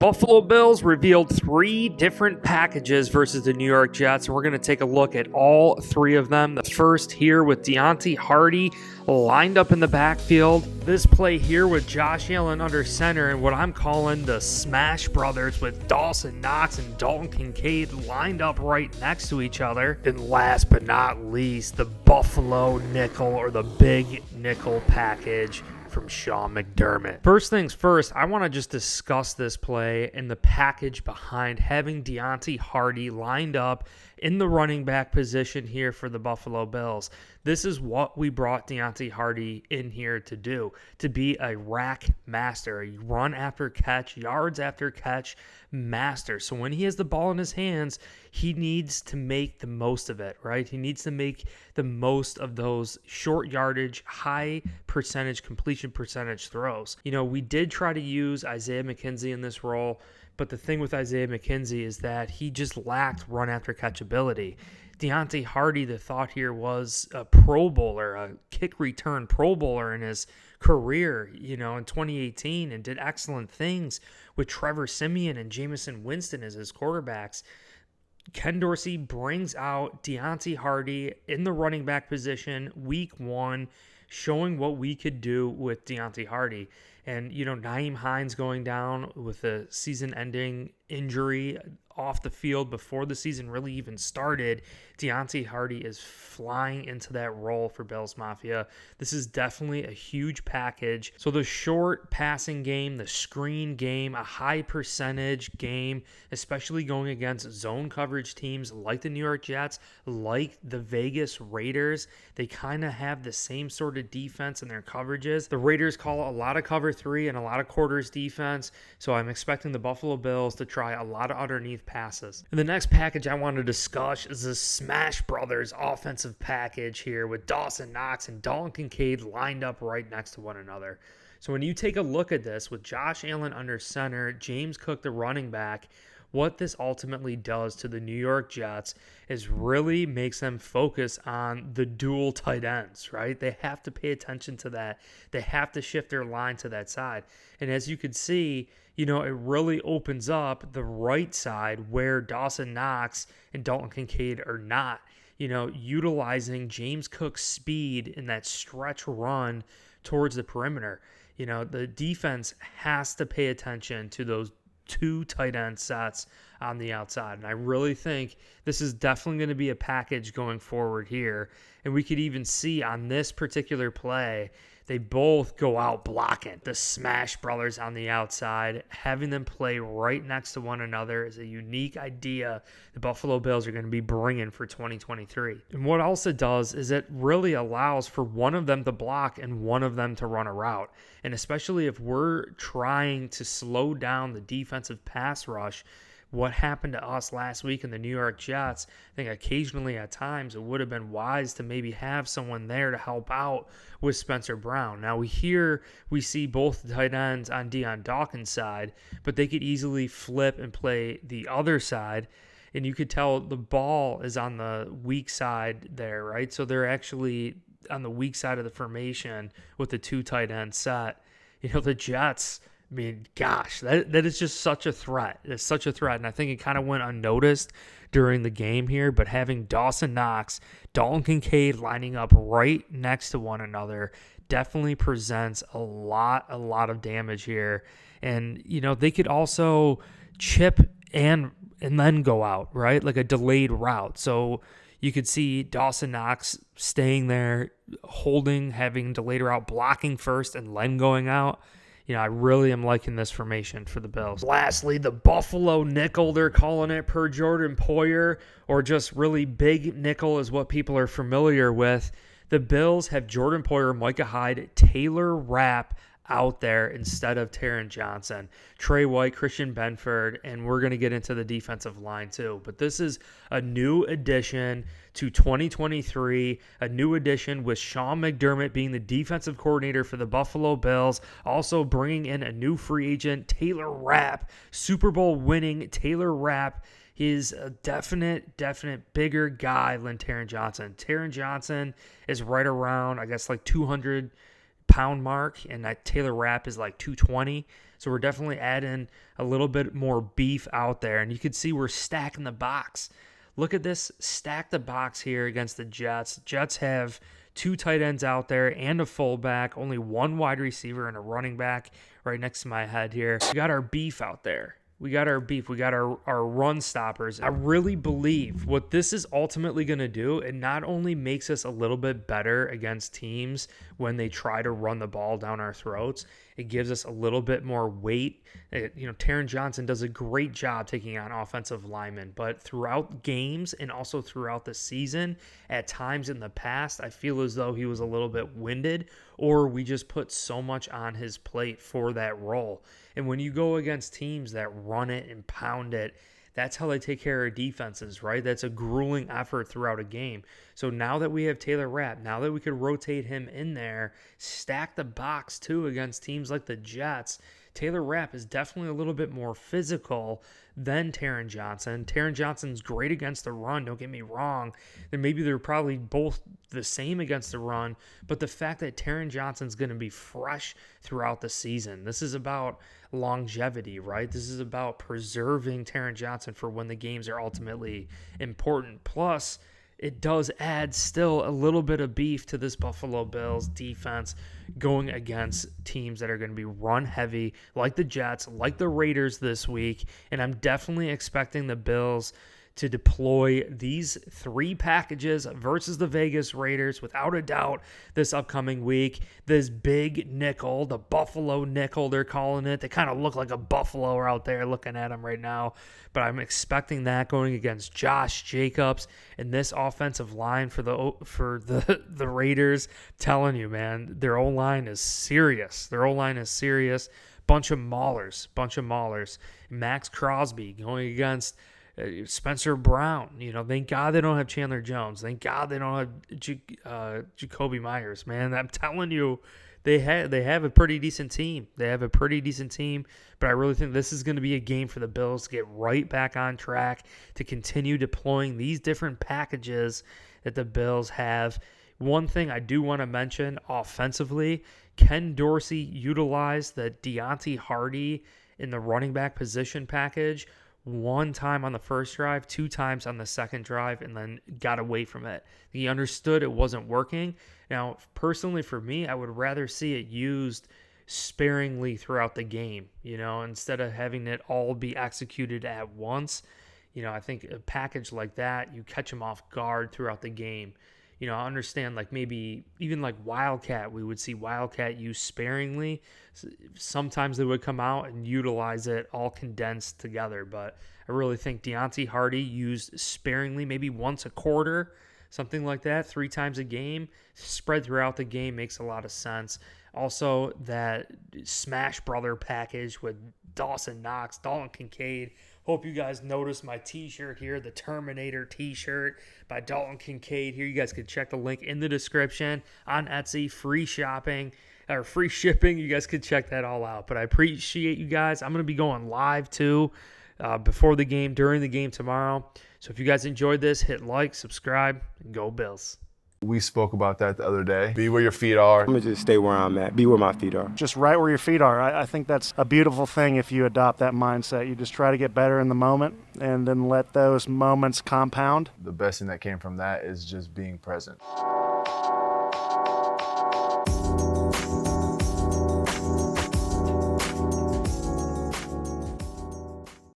Buffalo Bills revealed 3 different packages versus the New York Jets, and we're going to take a look at all 3 of them. The first here with Deonte Hardy lined up in the backfield. This play here with Josh Allen under center and what I'm calling the Smash Brothers with Dawson, Knox, and Dalton Kincaid lined up right next to each other. And last but not least, the Buffalo nickel or the big nickel package from Sean McDermott. First things first, I want to just discuss this play and the package behind having Deonte Hardy lined up in the running back position here for the Buffalo Bills. This is what we brought Deonte Hardy in here to do, to be a rack master, a run after catch, yards after catch master. So when he has the ball in his hands, he needs to make the most of it, right? He needs to make the most of those short yardage, high percentage, completion percentage throws. You know, we did try to use Isaiah McKenzie in this role, but the thing with Isaiah McKenzie is that he just lacked run after catch ability. Deonte Hardy, the thought here was a Pro Bowler, a kick return Pro Bowler in his career, you know, in 2018, and did excellent things with Trevor Siemian and Jameson Winston as his quarterbacks. Ken Dorsey brings out Deonte Hardy in the running back position week 1, showing what we could do with Deonte Hardy. And, you know, Nyheim Hines going down with a season-ending injury off the field before the season really even started. Deonte Hardy is flying into that role for Bills Mafia. This is definitely a huge package. So the short passing game, the screen game, a high percentage game, especially going against zone coverage teams like the New York Jets, like the Vegas Raiders. They kind of have the same sort of defense in their coverages. The Raiders call a lot of cover 3 and a lot of quarters defense. So I'm expecting the Buffalo Bills to try a lot of underneath passes. And the next package I want to discuss is the Smash Brothers offensive package here with Dawson, Knox, and Dalton Kincaid lined up right next to one another. So when you take a look at this with Josh Allen under center, James Cook the running back, what this ultimately does to the New York Jets is really makes them focus on the dual tight ends, right? They have to pay attention to that. They have to shift their line to that side. And as you can see, you know, it really opens up the right side where Dawson Knox and Dalton Kincaid are not, you know, utilizing James Cook's speed in that stretch run towards the perimeter. You know, the defense has to pay attention to those 2 tight end sets on the outside. And I really think this is definitely going to be a package going forward here. And we could even see on this particular play, they both go out blocking. The Smash Brothers on the outside, having them play right next to one another is a unique idea the Buffalo Bills are going to be bringing for 2023. And what else it does is it really allows for one of them to block and one of them to run a route. And especially if we're trying to slow down the defensive pass rush, what happened to us last week in the New York Jets, I think occasionally at times it would have been wise to maybe have someone there to help out with Spencer Brown. Now we see both tight ends on Dion Dawkins' side, but they could easily flip and play the other side. And you could tell the ball is on the weak side there, right? So they're actually on the weak side of the formation with the 2 tight end set. You know, the Jets, I mean, gosh, that is just such a threat. It's such a threat, and I think it kind of went unnoticed during the game here, but having Dawson Knox, Dalton Kincaid lining up right next to one another definitely presents a lot of damage here. And, you know, they could also chip and then go out, right? Like a delayed route. So you could see Dawson Knox staying there, holding, having delayed route, blocking first, and then going out. You know, I really am liking this formation for the Bills. Lastly, the Buffalo nickel, they're calling it per Jordan Poyer, or just really big nickel is what people are familiar with. The Bills have Jordan Poyer, Micah Hyde, Taylor Rapp out there instead of Taron Johnson, Trey White, Christian Benford, and we're going to get into the defensive line too. But this is a new addition to 2023, a new addition with Sean McDermott being the defensive coordinator for the Buffalo Bills, also bringing in a new free agent, Taylor Rapp, Super Bowl winning Taylor Rapp. He's a definite bigger guy than Taron Johnson. Taron Johnson is right around, I guess, like 200 pound mark, and that Taylor Rapp is like 220. So we're definitely adding a little bit more beef out there. And you can see we're stacking the box. Look at this, stack the box here against the Jets. Jets have 2 tight ends out there and a fullback, only 1 wide receiver and a running back right next to my head here. We got our beef out there. We got our beef. We got our run stoppers. I really believe what this is ultimately going to do, it not only makes us a little bit better against teams when they try to run the ball down our throats, it gives us a little bit more weight. Taron Johnson does a great job taking on offensive linemen, but throughout games and also throughout the season, at times in the past, I feel as though he was a little bit winded, or we just put so much on his plate for that role. And when you go against teams that run it and pound it, that's how they take care of defenses, right? That's a grueling effort throughout a game. So now that we have Taylor Rapp, now that we could rotate him in there, stack the box too against teams like the Jets, Taylor Rapp is definitely a little bit more physical than Taron Johnson. Taron Johnson's great against the run, don't get me wrong. Then maybe they're probably both the same against the run, but the fact that Taron Johnson's going to be fresh throughout the season, this is about longevity, right? This is about preserving Taron Johnson for when the games are ultimately important. Plus, it does add still a little bit of beef to this Buffalo Bills defense going against teams that are going to be run heavy, like the Jets, like the Raiders this week. And I'm definitely expecting the Bills to deploy these 3 packages versus the Vegas Raiders without a doubt this upcoming week. This big nickel, the Buffalo nickel they're calling it. They kind of look like a buffalo out there looking at them right now. But I'm expecting that going against Josh Jacobs and this offensive line for the Raiders. Telling you, man, their O-line is serious. Bunch of maulers. Max Crosby going against Spencer Brown. Thank God they don't have Chandler Jones. Thank God they don't have Jacoby Myers, man. I'm telling you, they have a pretty decent team. But I really think this is going to be a game for the Bills to get right back on track, to continue deploying these different packages that the Bills have. One thing I do want to mention offensively, Ken Dorsey utilized the Deonte Hardy in the running back position package 1 time on the first drive, 2 times on the second drive, and then got away from it. He understood it wasn't working. Now, personally for me, I would rather see it used sparingly throughout the game, instead of having it all be executed at once. I think a package like that, you catch them off guard throughout the game. I understand maybe even Wildcat, we would see Wildcat used sparingly. Sometimes they would come out and utilize it all condensed together, but I really think Deonte Hardy used sparingly, maybe once a quarter, something like that, 3 times a game, spread throughout the game makes a lot of sense. Also, that Smash Brother package with Dawson, Knox, Dalton, Kincaid. Hope you guys noticed my t-shirt here, the Terminator t-shirt by Dalton Kincaid. Here, you guys can check the link in the description on Etsy. Free shopping or free shipping. You guys could check that all out. But I appreciate you guys. I'm going to be going live too before the game, during the game tomorrow. So if you guys enjoyed this, hit like, subscribe, and go Bills. We spoke about that the other day. Be where your feet are. I'm going to just stay where I'm at. Be where my feet are. Just right where your feet are. I think that's a beautiful thing if you adopt that mindset. You just try to get better in the moment and then let those moments compound. The best thing that came from that is just being present.